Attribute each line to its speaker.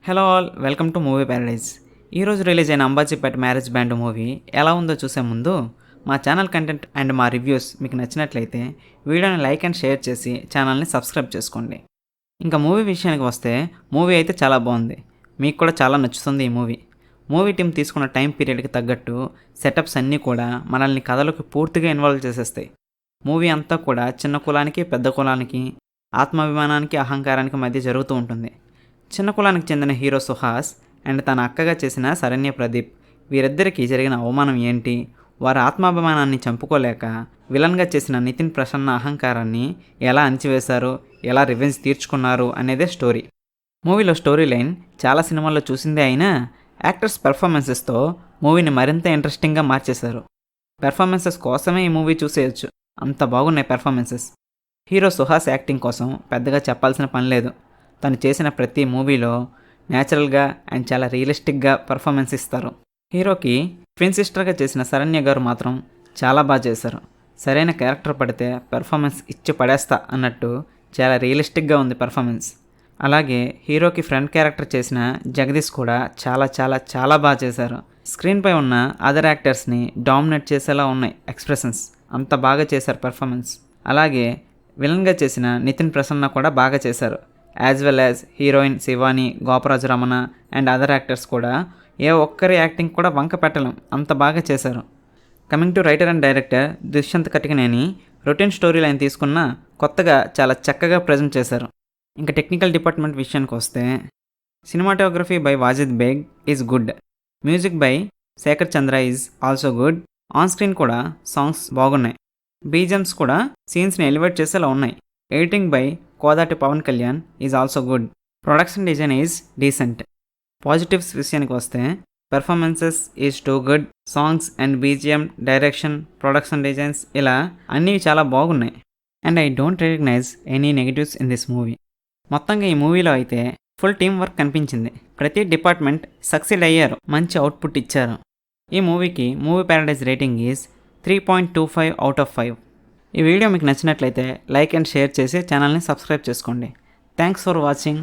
Speaker 1: Hello all, welcome to movie Paradise. ఈరోజు release అయిన Ambajipeta marriage band movie ఎలా ఉందో చూసే ముందు మా ఛానల్ కంటెంట్ అండ్ మా రివ్యూస్ మీకు నచ్చినట్లయితే వీడియోని లైక్ అండ్ షేర్ చేసి ఛానల్ని సబ్స్క్రైబ్ చేసుకోండి. ఇంకా మూవీ విషయానికి వస్తే మూవీ అయితే చాలా బాగుంది. మీకు కూడా చాలా నచ్చుతుంది ఈ మూవీ. మూవీ టీం తీసుకున్న టైం పీరియడ్కి తగ్గట్టు సెటప్స్ అన్నీ కూడా మనల్ని కథలోకి పూర్తిగా ఇన్వాల్వ్ చేసేస్తాయి. మూవీ అంతా కూడా చిన్న కులానికి పెద్ద కులానికి, ఆత్మాభిమానానికి అహంకారానికి మధ్య జరుగుతూ ఉంటుంది. చిన్న కులానికి చెందిన హీరో సుహాస్ అండ్ తన అక్కగా చేసిన శరణ్య ప్రదీప్, వీరిద్దరికీ జరిగిన అవమానం ఏంటి, వారి ఆత్మాభిమానాన్ని చంపుకోలేక విలన్గా చేసిన నితిన్ ప్రసన్న అహంకారాన్ని ఎలా అణిచివేశారు, ఎలా రివెంజ్ తీర్చుకున్నారు అనేదే స్టోరీ. మూవీలో స్టోరీ లైన్ చాలా సినిమాల్లో చూసిందే అయినా యాక్టర్స్ పెర్ఫార్మెన్సెస్తో మూవీని మరింత ఇంట్రెస్టింగ్గా మార్చేశారు. పెర్ఫార్మెన్సెస్ కోసమే ఈ మూవీ చూసేయచ్చు, అంత బాగున్నాయి పెర్ఫార్మెన్సెస్. హీరో సుహాస్ యాక్టింగ్ కోసం పెద్దగా చెప్పాల్సిన పని లేదు. తను చేసిన ప్రతి మూవీలో న్యాచురల్గా అండ్ చాలా రియలిస్టిక్గా పర్ఫార్మెన్స్ ఇస్తారు. హీరోకి ట్విన్ సిస్టర్గా చేసిన శరణ్య గారు మాత్రం చాలా బాగా చేశారు. సరైన క్యారెక్టర్ పడితే పెర్ఫార్మెన్స్ ఇచ్చి పడేస్తా అన్నట్టు చాలా రియలిస్టిక్గా ఉంది పెర్ఫార్మెన్స్. అలాగే హీరోకి ఫ్రెండ్ క్యారెక్టర్ చేసిన జగదీష్ కూడా చాలా చాలా చాలా బాగా చేశారు. స్క్రీన్పై ఉన్న అదర్ యాక్టర్స్ని డామినేట్ చేసేలా ఉన్నాయి ఎక్స్ప్రెషన్స్, అంత బాగా చేశారు పెర్ఫార్మెన్స్. అలాగే విలన్గా చేసిన నితిన్ ప్రసన్న కూడా బాగా చేశారు. As well as heroine Shivani, Goparaju Ramana and other actors కూడా ఏ ఒక్కరి యాక్టింగ్ కూడా వంక పెట్టలేం, అంత బాగా చేశారు. Coming to writer and director Dushyanth Katikaneni routine story line తీసుకున్న కొత్తగా చాలా చక్కగా ప్రజెంట్ చేశారు. ఇంకా టెక్నికల్ డిపార్ట్మెంట్ విషయానికి వస్తే cinematography by Wajid Baig is good, music by Shekhar Chandra is also good, on screen కూడా సాంగ్స్ బాగున్నాయి, బీజిఎమ్స్ కూడా సీన్స్ని ఎలివేట్ చేసేలా ఉన్నాయి. Editing by Kodati Pavan Kalyan is also good, production design is decent. Positives విషయానికి వస్తే performances is too good, songs and BGM, direction, production designs ఇలా అన్నీ చాలా బాగున్నాయి. And I don't recognise any negatives in this movie. మొత్తంగా ఈ మూవీలో అయితే ఫుల్ టీమ్ వర్క్ కనిపించింది. ప్రతి డిపార్ట్మెంట్ సక్సీడ్ అయ్యారు, మంచి అవుట్పుట్ ఇచ్చారు. ఈ మూవీకి movie Paradise rating is 3.25 out of 5. ఈ వీడియో మీకు నచ్చినట్లయితే లైక్ అండ్ షేర్ చేసి ఛానల్ని సబ్స్క్రైబ్ చేసుకోండి. Thanks for watching.